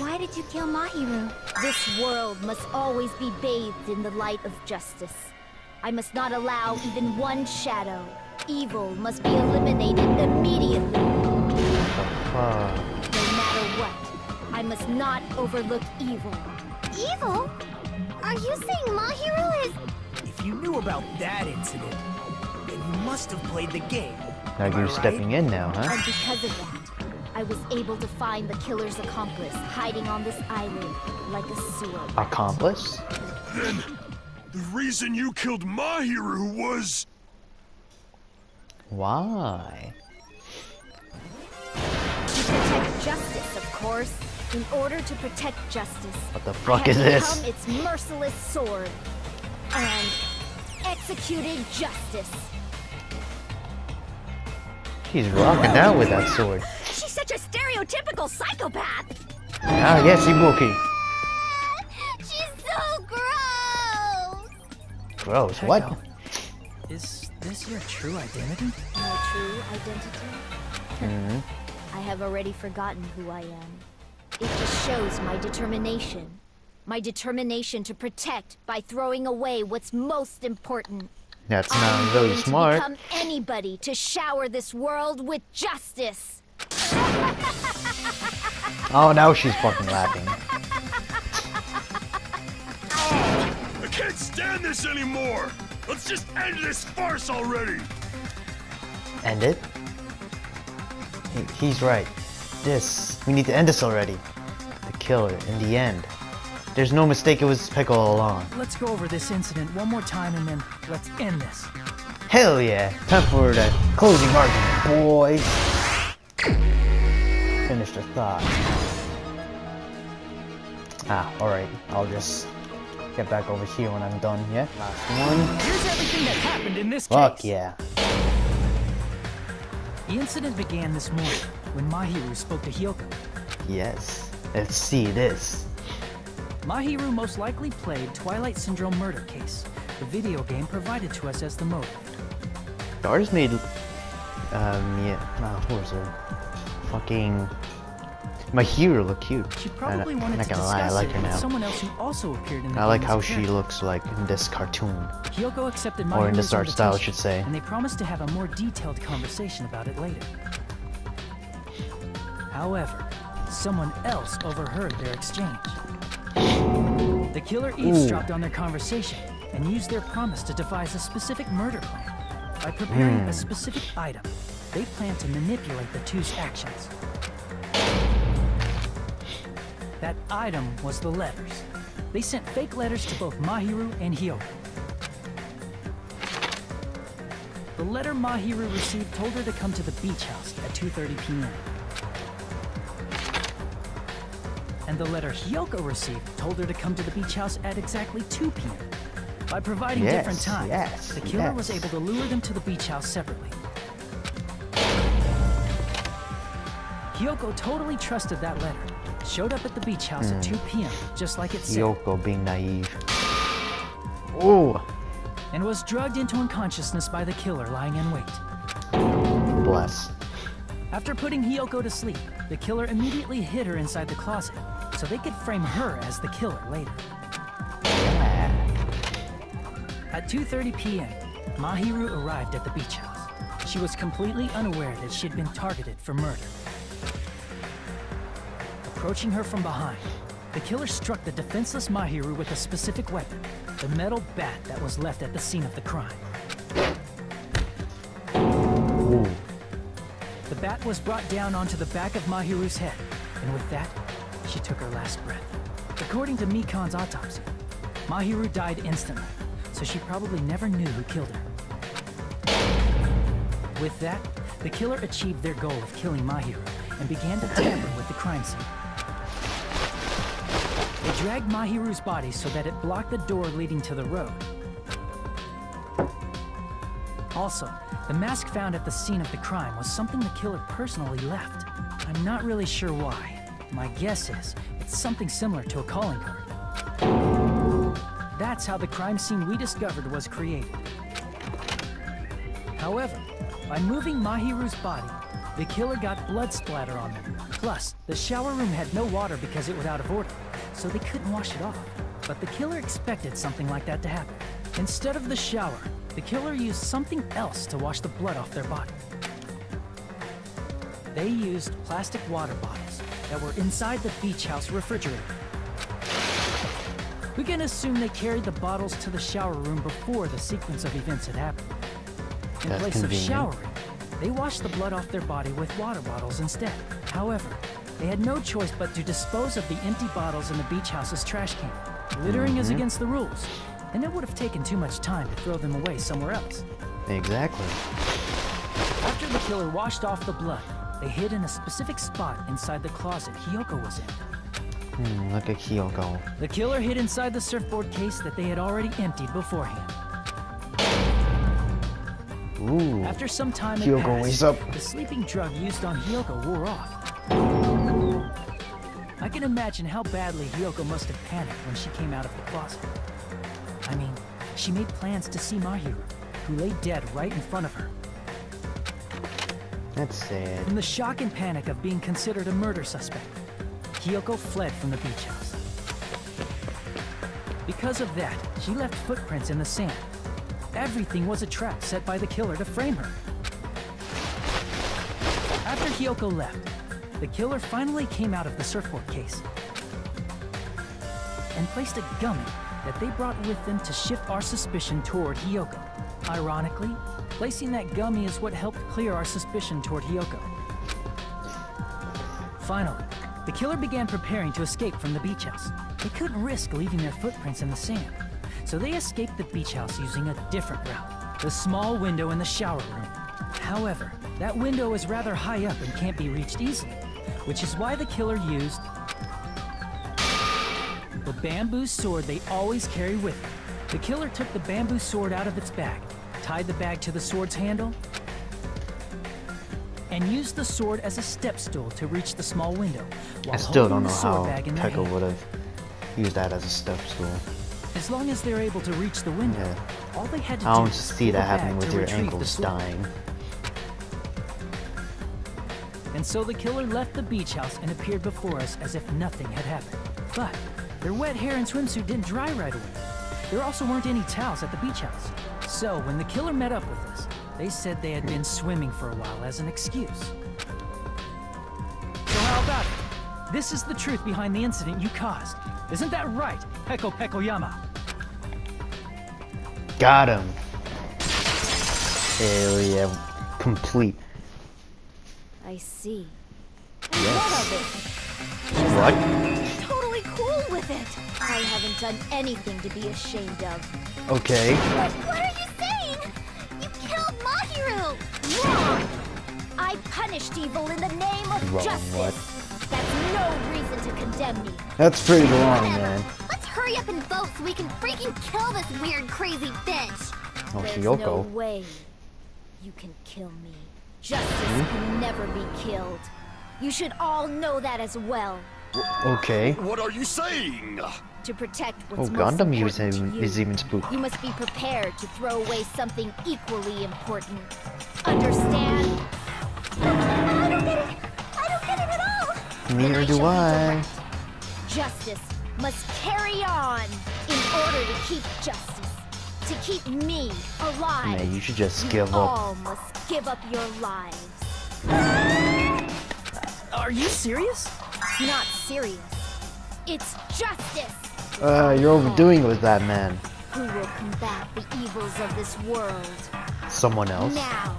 Why did you kill Mahiru?
This world must always be bathed in the light of justice. I must not allow even one shadow. Evil must be eliminated immediately.
Fuck.
No matter what, I must not overlook evil.
Evil? Are you saying Mahiru is...
If you knew about that incident, then you must have played the game.
Now
Am I
you're
right?
stepping in now, huh?
And because of that, I was able to find the killer's accomplice hiding on this island like a sewer.
Accomplice?
Then the reason you killed Mahiru was...
Why?
To protect justice, of course. In order to protect justice,
What the
I
fuck
have
is this?
become its merciless sword and executed justice.
She's rocking out with that sword.
She's such a stereotypical psychopath.
Ah, yes, Ibuki.
She's so gross!
Gross. What?
Pecco, is this your true identity?
My true identity?
Mhm.
I have already forgotten who I am. It just shows my determination. My determination to protect by throwing away what's most important.
That's
I'm
not really
willing
smart.
to become anybody to shower this world with justice.
Oh, now she's fucking laughing.
I can't stand this anymore! Let's just end this farce already!
End it? He's right. We need to end this already. The killer, in the end. There's no mistake, it was Pecco all along.
Let's go over this incident one more time and then let's end this.
Hell yeah! Time for that closing argument, boy! Finish the thought. Ah, alright. I'll just get back over here when I'm done, yeah? Last one.
Here's everything that happened in this
Fuck
case.
yeah.
The incident began this morning when Mahiru spoke to Hyoko.
Yes. Let's see this.
Mahiru most likely played Twilight Syndrome Murder Case, the video game provided to us as the motive.
The artist made, who was it? Fucking Mahiru look cute.
She probably wanted to
lie, I
discuss
like
it
her
with
now.
someone else who also appeared in the
I like
game
how
as a
she
character.
looks like in this cartoon.
Hyoko accepted
Or in
Mahiru's
this art style, I should
invitation,
say.
and they promised to have a more detailed conversation about it later. However, someone else overheard their exchange. The killer eavesdropped on their conversation and used their promise to devise a specific murder plan. By preparing a specific item, they planned to manipulate the two's actions. That item was the letters. They sent fake letters to both Mahiru and Hyoko. The letter Mahiru received told her to come to the beach house at 2:30 p.m. And the letter Hyoko received told her to come to the beach house at exactly 2 p.m. By providing different times, the killer was able to lure them to the beach house separately. Hyoko totally trusted that letter, showed up at the beach house at 2 p.m., just like it said.
Hyoko being naive. Oh!
And was drugged into unconsciousness by the killer lying in wait.
Bless.
After putting Hyoko to sleep, the killer immediately hid her inside the closet, so they could frame her as the killer later.
Yeah.
At 2:30 p.m., Mahiru arrived at the beach house. She was completely unaware that she had been targeted for murder. Approaching her from behind, the killer struck the defenseless Mahiru with a specific weapon, the metal bat that was left at the scene of the crime.
Ooh.
The bat was brought down onto the back of Mahiru's head, and with that, she took her last breath. According to Mikan's autopsy, Mahiru died instantly, so she probably never knew who killed her. With that, the killer achieved their goal of killing Mahiru and began to tamper with the crime scene. They dragged Mahiru's body so that it blocked the door leading to the road. Also, the mask found at the scene of the crime was something the killer personally left. I'm not really sure why. My guess is it's something similar to a calling card. That's how the crime scene we discovered was created. However, by moving Mahiru's body, the killer got blood splatter on them. Plus, the shower room had no water because it was out of order, so they couldn't wash it off. But the killer expected something like that to happen. Instead of the shower, the killer used something else to wash the blood off their body. They used plastic water bottles that were inside the beach house refrigerator. We can assume they carried the bottles to the shower room before the sequence of events had happened. In
That's
place
convenient.
of showering, they washed the blood off their body with water bottles instead. However, they had no choice but to dispose of the empty bottles in the beach house's trash can. Littering is against the rules, and it would have taken too much time to throw them away somewhere else.
Exactly.
After the killer washed off the blood, they hid in a specific spot inside the closet Hyoko was in.
Look at Hyoko.
The killer hid inside the surfboard case that they had already emptied beforehand.
Ooh.
After some time had
Hyoko wakes
passed,
up.
the sleeping drug used on Hyoko wore off. I can imagine how badly Hyoko must have panicked when she came out of the closet. I mean, she made plans to see Mahiru, who lay dead right in front of her.
That's sad.
From the shock and panic of being considered a murder suspect, Hyoko fled from the beach house. Because of that, she left footprints in the sand. Everything was a trap set by the killer to frame her. After Hyoko left, the killer finally came out of the surfboard case and placed a gummy that they brought with them to shift our suspicion toward Hyoko. Ironically, placing that gummy is what helped clear our suspicion toward Hyoko. Finally, the killer began preparing to escape from the beach house. They couldn't risk leaving their footprints in the sand, so they escaped the beach house using a different route, the small window in the shower room. However, that window is rather high up and can't be reached easily, which is why the killer used the bamboo sword they always carry with them. The killer took the bamboo sword out of its bag, tied the bag to the sword's handle, and used the sword as a step stool to reach the small window.
I still don't know how Pekka would have used that as a step stool.
As long as they're able to reach the window,
Yeah.
all they had to
I
do
don't
was
see
pull
that
the bag
happening with
to
your
retrieve the
ankles
sword.
dying.
And so the killer left the beach house and appeared before us as if nothing had happened. But their wet hair and swimsuit didn't dry right away. There also weren't any towels at the beach house. So when the killer met up with us, they said they had been swimming for a while as an excuse. So how about it? This is the truth behind the incident you caused. Isn't that right, Peko Pekoyama?
Got him. Hell yeah, complete.
I see.
Yes.
What of
What?
it? Totally cool with it. I haven't done anything to be ashamed of.
Okay.
What are you saying? You killed Mahiru!
Wrong! I punished evil in the name of
Wrong,
justice.
what?
That's no reason to condemn me.
That's pretty wrong,
Whatever.
man.
Let's hurry up and vote so we can freaking kill this weird, crazy bitch!
Oh,
There's no
Hiyoko.
way you can kill me. Justice can never be killed. You should all know that as well.
Okay.
What are you saying?
To protect
Oh,
what's most
Gundam
important to you,
is even spooky.
you must be prepared to throw away something equally important. Understand?
I don't get it! I don't get it at all!
Neither
Then
do
shall
I.
be direct. Justice must carry on in order to keep justice, to keep me alive.
Man, you should just
You
give up.
all must give up your lives.
Are you serious?
It's not serious. It's justice.
You're overdoing it with that, man.
Who will combat the evils of this world?
Someone else.
Now,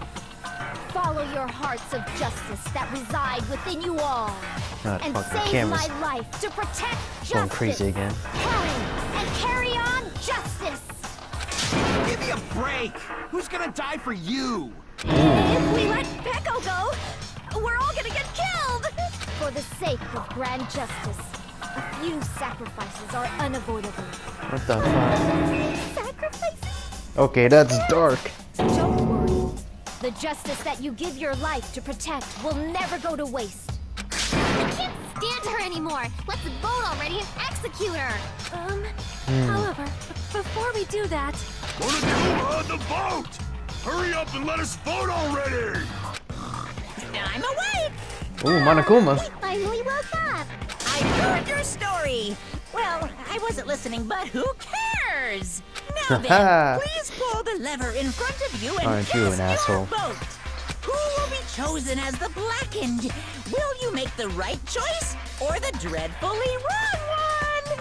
follow your hearts of justice that reside within you all,
That
and
fucking
save
camera's
my life to protect justice.
going crazy again.
Hurry and carry on justice.
Give me a break! Who's gonna die for you?
If we let Peko go, we're all gonna get killed. For the sake of grand justice, a few sacrifices are unavoidable.
What the fuck?
Sacrifices?
Okay, that's dark.
Don't worry. The justice that you give your life to protect will never go to waste.
I can't stand her anymore! Let's vote already and execute her!
However, before we do that,
Monokuma, the vote! Hurry up and let us vote already!
I'm awake!
Ooh, Monokuma.
Finally woke up!
I heard your story. Well, I wasn't listening, but who cares? Now then, please pull the lever in front of you and
Aren't
cast
you an
your
asshole?
vote. Who will be chosen as the blackened? Will you make the right choice or the dreadfully wrong one?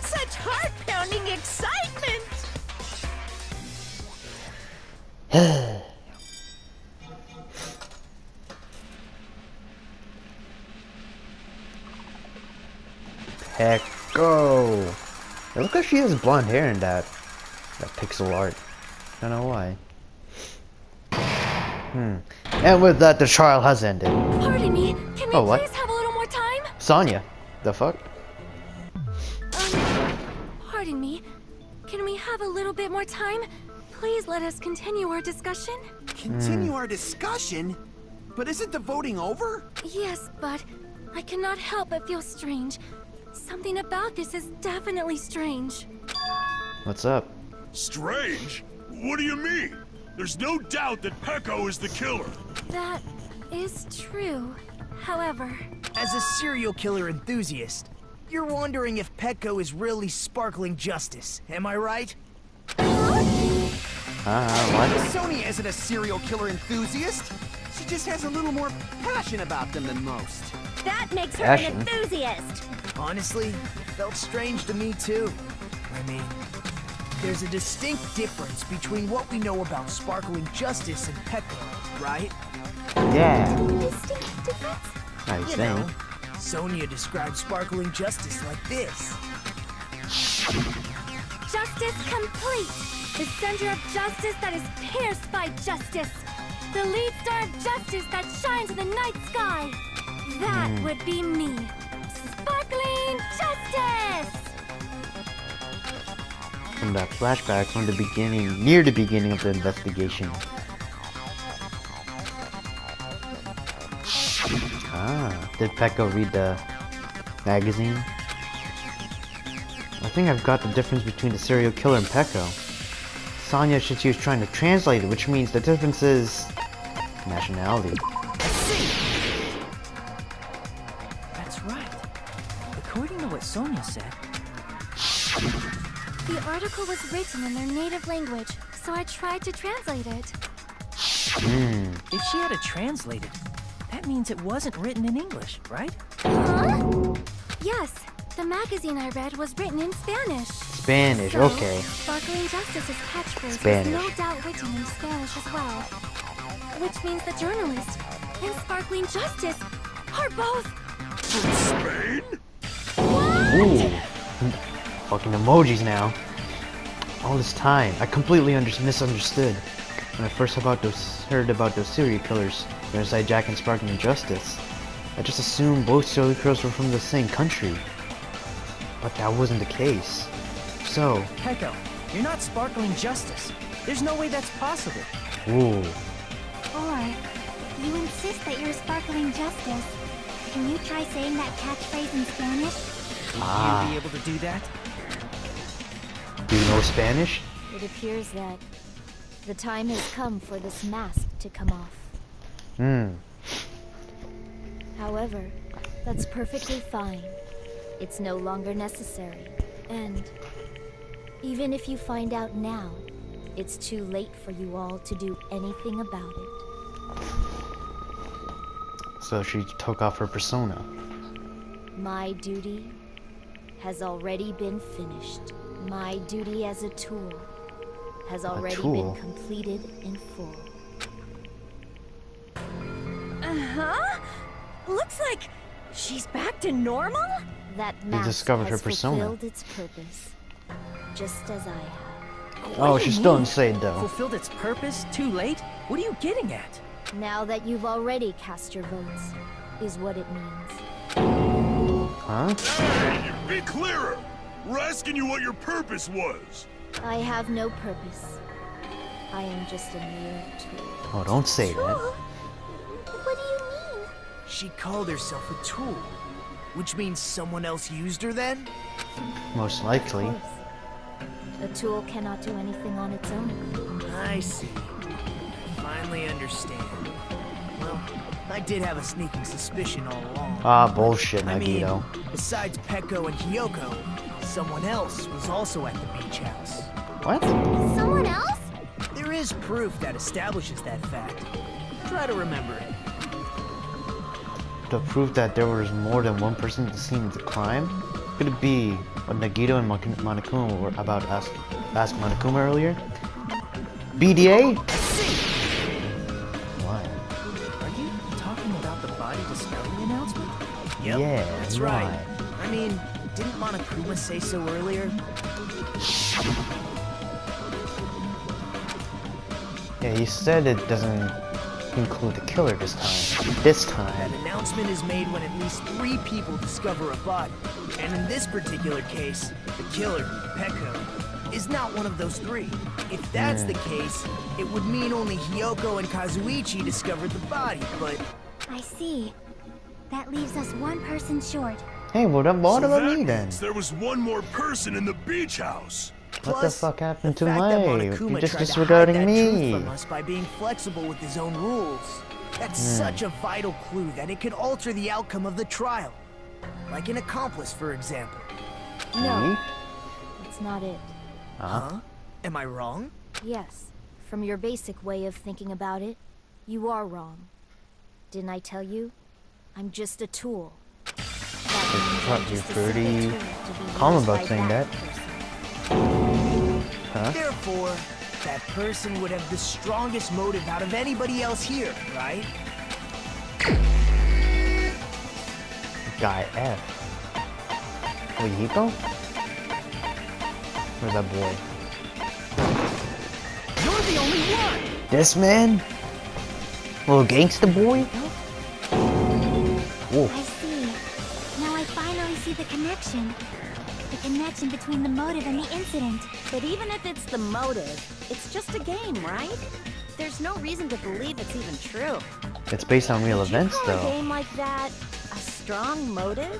Such heart-pounding excitement!
Heck go. It looks like she has blonde hair in that pixel art. I don't know why. And with that, the trial has ended.
Pardon me, can we
Oh, what?
please have a little more time?
Sonya. The fuck?
Pardon me, can we have a little bit more time? Please let us continue our discussion.
Continue our discussion? But isn't the voting over?
Yes, but I cannot help but feel strange. Something about this is definitely strange.
What's up?
Strange? What do you mean? There's no doubt that Peko is the killer.
That is true. However,
As a serial killer enthusiast, you're wondering if Peko is really sparkling justice, am I right?
What?
Sonya isn't a serial killer enthusiast. She just has a little more passion about them than most.
that makes her
Passion?
an enthusiast.
Honestly, it felt strange to me too. I mean, there's a distinct difference between what we know about sparkling justice and Peko, right?
Yeah.
Distinct difference?
I
You
think.
know, Sonya described sparkling justice like this.
Justice complete. The center of justice that is pierced by justice. The lead star of justice that shines in the night sky. That would be me. Sparkling justice! Justice!
From that flashback from the beginning, near the beginning of the investigation. Ah, did Pekka read the magazine? I think I've got the difference between the serial killer and Pekka. Sonya said she was trying to translate it, which means the difference is nationality.
That's right. According to what Sonya said.
The article was written in their native language, so I tried to translate it.
If she had it translated, that means it wasn't written in English, right?
Huh? Yes, the magazine I read was written in Spanish.
Spanish,
So,
okay.
Sparkling Justice's catchphrase
Spanish.
was no doubt written in Spanish as well. Which means the journalist and Sparkling Justice are both...
Spain?
Ooh. Fucking emojis now. All this time, I completely misunderstood. When I first heard about those serial killers, inside Jack and Sparkling Justice, I just assumed both serial killers were from the same country. But that wasn't the case. So...
Pekka, you're not Sparkling Justice. There's no way that's possible.
Ooh.
Or, you insist that you're Sparkling Justice. Can you try saying that catchphrase in Spanish?
Will you be able to do that?
Do you know Spanish?
It appears that the time has come for this mask to come off. However, that's perfectly fine. It's no longer necessary. And even if you find out now, it's too late for you all to do anything about it.
So she took off her persona.
My duty has already been finished. My duty as a tool has already been completed in full.
Looks like she's back to normal?
That mask
discovered her
has
persona.
fulfilled its purpose, just as I have.
Oh, she's still insane though.
Fulfilled its purpose? Too late? What are you getting at?
Now that you've already cast your votes, is what it means.
Huh?
Hey, be clearer! We're asking you what your purpose was!
I have no purpose. I am just a mere tool.
Oh, don't say that.
What do you mean?
She called herself a tool, which means someone else used her then?
Most likely.
Of course. A tool cannot do anything on its own.
I see. I finally understand. Well, I did have a sneaking suspicion all along.
Ah, bullshit,
I mean,
Nagito.
besides Pekko and Hiyoko, someone else was also at the beach house.
What?
Someone else?
There is proof that establishes that fact. Try to remember it.
To prove that there was more than one person at the scene of the crime? Could it be what Nagito and Monokuma were about to ask Monokuma earlier? BDA? What?
Are you talking about the body discovery announcement?
Yep,
Yeah,
that's
why?
right. I mean, didn't Monokuma say so earlier?
Yeah, he said it doesn't include the killer this time. This time.
An announcement is made when at least 3 people discover a body. And in this particular case, the killer, Pekko, is not one of those 3. If that's the case, it would mean only Hiyoko and Kazuichi discovered the body, but...
I see. That leaves us one person short.
Hey, what
So
about
that
me then?
means there was one more person in the beach house!
What the
Plus,
fuck happened
the
to
fact that
my?
Monokuma
You're just
tried to
disregarding
hide that truth
me.
from us by being flexible with his own rules. That's such a vital clue that it could alter the outcome of the trial. Like an accomplice, for example.
No,
Me?
that's not it.
Huh? Am I wrong?
Yes, from your basic way of thinking about it, you are wrong. Didn't I tell you? I'm just a tool. That means I'm
You're
just a simple
pretty
tool to be
calm
used
about
by
saying that.
person.
Huh?
Therefore, that person would have the strongest motive out of anybody else here, right?
Guy F. Wait, Hiko? Where's that boy?
You're the only one!
This man? Little gangsta boy?
I
Ooh.
see. Now I finally see the connection connection. The connection between the motive and the incident.
But even if it's the motive, it's just a game, right? There's no reason to believe it's even true.
It's based on real
Would
events,
you call
though.
a game like that a strong motive?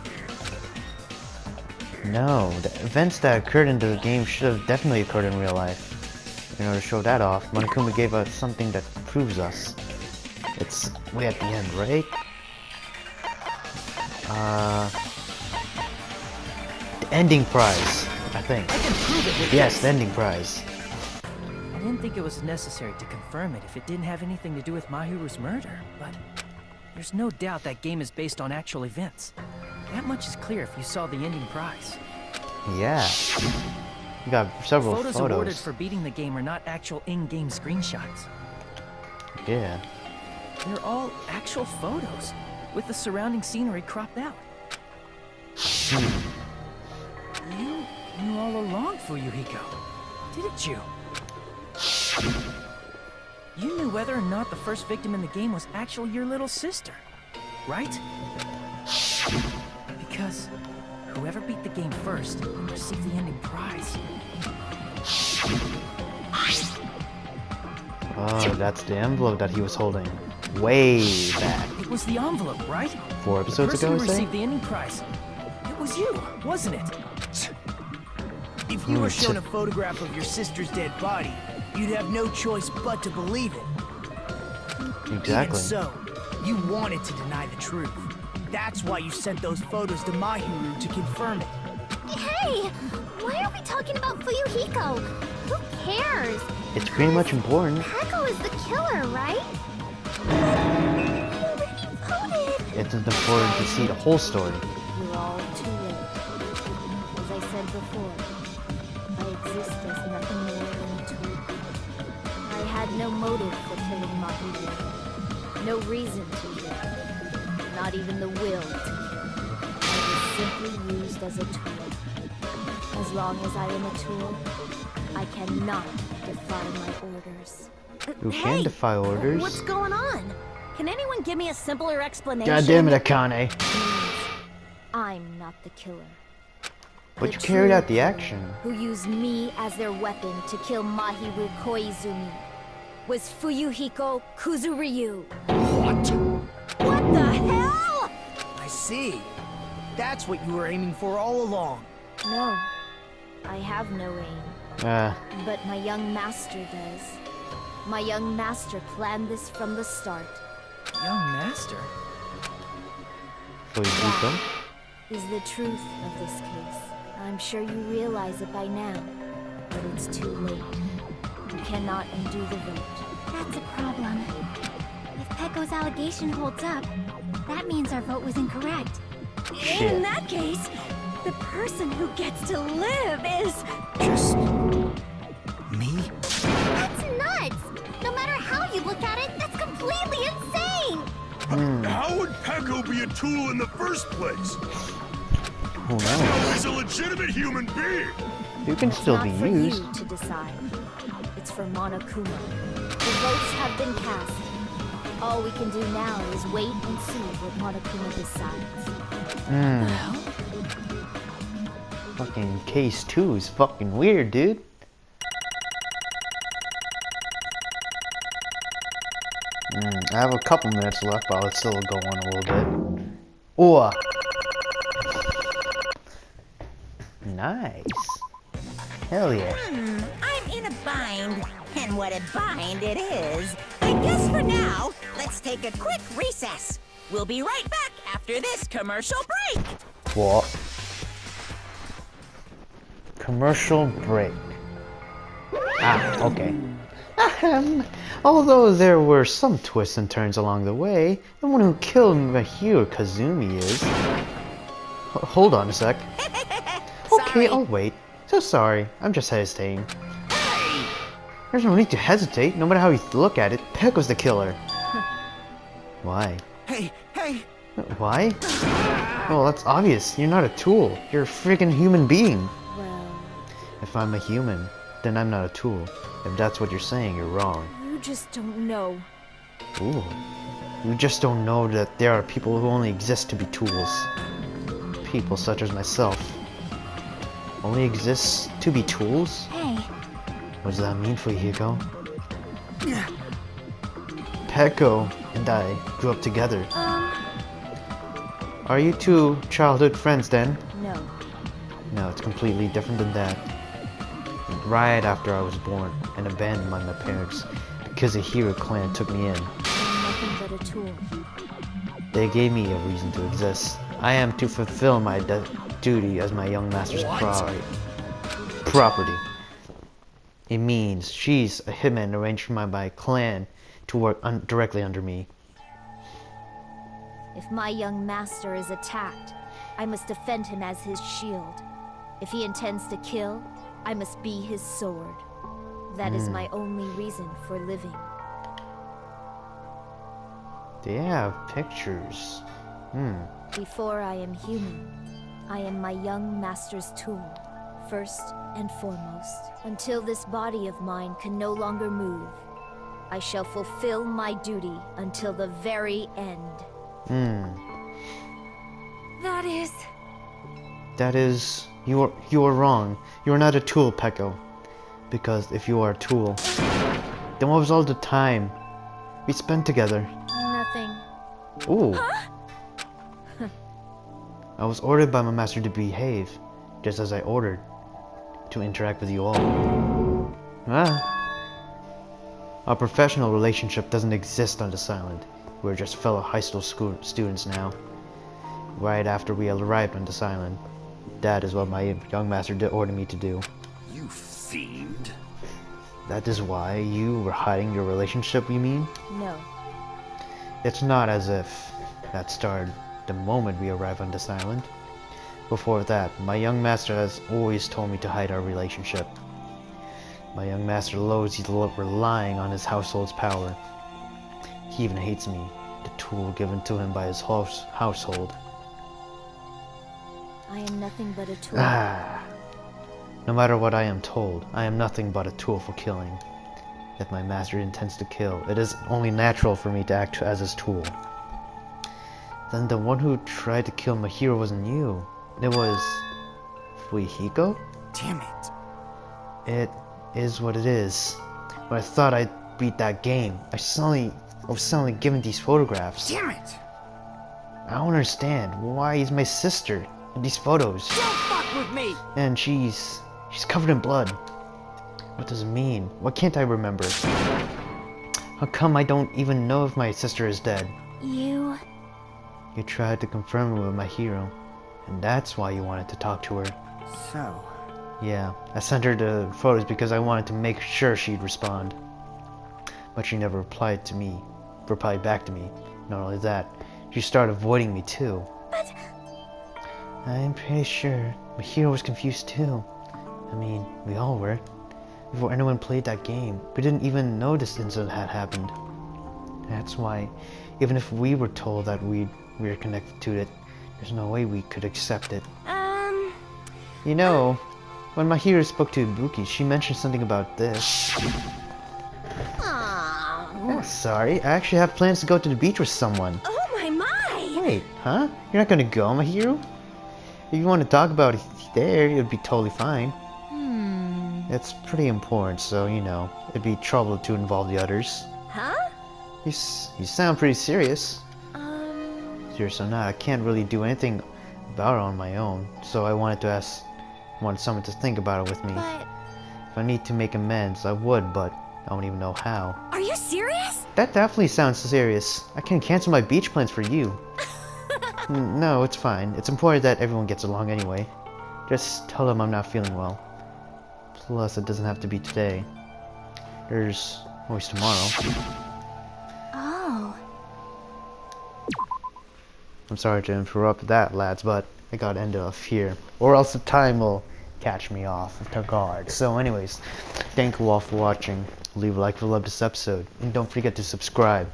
No, the events that occurred in the game should have definitely occurred in real life. In order to show that off, Monokuma gave us something that proves us. It's way at the end, right? The ending prize, I think.
I can prove it with
Yes,
this.
the ending prize.
I didn't think it was necessary to confirm it if it didn't have anything to do with Mahiru's murder, but there's no doubt that game is based on actual events. That much is clear if you saw the ending prize.
Yeah. You got several
Photos awarded
photos.
for beating the game are not actual in-game screenshots.
Yeah.
They're all actual photos, with the surrounding scenery cropped out. You knew all along, Fuyuhiko, didn't you? You knew whether or not the first victim in the game was actually your little sister, right? Because whoever beat the game first received the ending prize.
Oh, that's the envelope that he was holding. Way back.
It was the envelope, right?
4
The
episodes
person
ago,
who
I say?
received the ending prize. It was you, wasn't it?
If you were shown a photograph of your sister's dead body, you'd have no choice but to believe it.
Exactly.
Even so, you wanted to deny the truth. That's why you sent those photos to Mahiru to confirm it.
Hey! Why are we talking about Fuyuhiko? Who cares?
It's pretty much important.
Peko is the killer, right? But he already voted!
It's important to see the whole story.
You're all too late. As I said before, I exist as nothing more than a tool. I had no motive for killing Mahiru. No reason to kill. Not even the will to kill. I was simply used as a tool. As long as I am a tool, I cannot defy my orders.
You can defy orders.
What's going on? Can anyone give me a simpler explanation?
God damn it, Akane.
I'm not the killer.
But
The
you carried out
true
the
killer
action.
Who used me as their weapon to kill Mahiru Koizumi was Fuyuhiko Kuzuryu.
What?
What the hell?
I see. That's what you were aiming for all along.
No, I have no aim. But my young master does. My young master planned this from the start.
Young master?
Fuyuhiko?
Is the truth of this case. I'm sure you realize it by now, but it's too late. You cannot undo the vote.
That's a problem. If Peko's allegation holds up, that means our vote was incorrect.
Shit.
In that case, the person who gets to live is...
Just... me?
That's nuts! No matter how you look at it, that's completely insane!
How would Peko be a tool in the first place?
Who knows?
Peko is a legitimate human being.
You can still
not
be
for
used.
you to decide. It's for Monokuma. The votes have been cast. All we can do now is wait and see what Monokuma decides.
Fucking case 2 is fucking weird, dude. I have a couple minutes left, but I'll still go on a little bit. Oh! Nice. Hell yeah.
I'm in a bind, and what a bind it is. I guess for now, let's take a quick recess. We'll be right back after this commercial break.
What? Commercial break. Ah, okay. Although there were some twists and turns along the way, the one who killed Mahiru Kazumi is... Hold on a sec. Okay, I'll wait. So sorry, I'm just hesitating. There's no need to hesitate, no matter how you look at it. Peko's the killer. Why?
Hey, hey!
Why? Well, that's obvious. You're not a tool. You're a freaking human being.
Well,
If I'm a human, then I'm not a tool. If that's what you're saying, you're wrong.
you just don't know.
Ooh. You just don't know that there are people who only exist to be tools. people such as myself only exist to be tools?
Hey.
What does that mean for you, Hiko? Peko and I grew up together. Are you two childhood friends then?
No.
No, it's completely different than that. Right after I was born and abandoned by my parents because the Hero clan took me in.
I'm nothing but a tool.
They gave me a reason to exist. I am to fulfill my duty as my young master's property. It means she's a hitman arranged for my clan to work directly under me.
If my young master is attacked, I must defend him as his shield. If he intends to kill, I must be his sword. That is my only reason for living.
They have pictures.
Before I am human, I am my young master's tool, first and foremost. Until this body of mine can no longer move, I shall fulfill my duty until the very end.
That is...
You are wrong. You are not a tool, Peko. Because if you are a tool, then what was all the time we spent together?
Nothing.
Ooh. I was ordered by my master to behave, just as I ordered to interact with you all. Our professional relationship doesn't exist on this island. We're just fellow high school students now. Right after we arrived on this island, that is what my young master ordered me to do.
You fiend.
That is why you were hiding your relationship, you mean?
No.
It's not as if that started the moment we arrived on this island. Before that, my young master has always told me to hide our relationship. My young master loathes relying on his household's power. He even hates me, the tool given to him by his household.
I am nothing but a tool.
No matter what I am told, I am nothing but a tool for killing. If my master intends to kill, it is only natural for me to act as his tool. Then the one who tried to kill Mahiru wasn't you. It was... Hiko?
Damn it.
It is what it is. When I thought I'd beat that game, I was suddenly given these photographs.
Damn it.
I don't understand. Why is my sister in these photos?
Don't fuck with me!
And she's covered in blood. What does it mean? Why can't I remember? How come I don't even know if my sister is dead?
You
tried to confirm it with Mahiru, and that's why you wanted to talk to her.
So...
Yeah, I sent her the photos because I wanted to make sure she'd respond. But she never replied back to me. Not only that, she started avoiding me too.
But...
I'm pretty sure Mahiru was confused too. I mean, we all were. Before anyone played that game, we didn't even know this incident had happened. That's why, even if we were told that we were connected to it, there's no way we could accept it. You know, when Mahiru spoke to Ibuki, she mentioned something about this. Oh, sorry, I actually have plans to go to the beach with someone.
Oh my!
Wait, huh? You're not gonna go, Mahiru? If you want to talk about it there, it would be totally fine. It's pretty important, so, you know, it'd be trouble to involve the others.
Huh?
You sound pretty serious. Serious or not, I can't really do anything about it on my own, so I wanted someone to think about it with me.
But...
If I need to make amends, I would, but I don't even know how.
Are you serious?
That definitely sounds serious. I can cancel my beach plans for you. No, it's fine. It's important that everyone gets along anyway. Just tell them I'm not feeling well. Plus, it doesn't have to be today. There's always tomorrow.
Oh.
I'm sorry to interrupt that, lads, but I gotta end it off here. Or else the time will catch me off guard. So anyways, thank you all for watching. Leave a like if you loved this episode. And don't forget to subscribe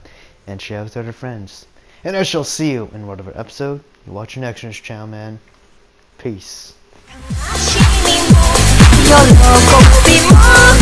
and share with other friends. And I shall see you in whatever episode you watch your next on this channel, man. Peace.
Your logo will be more.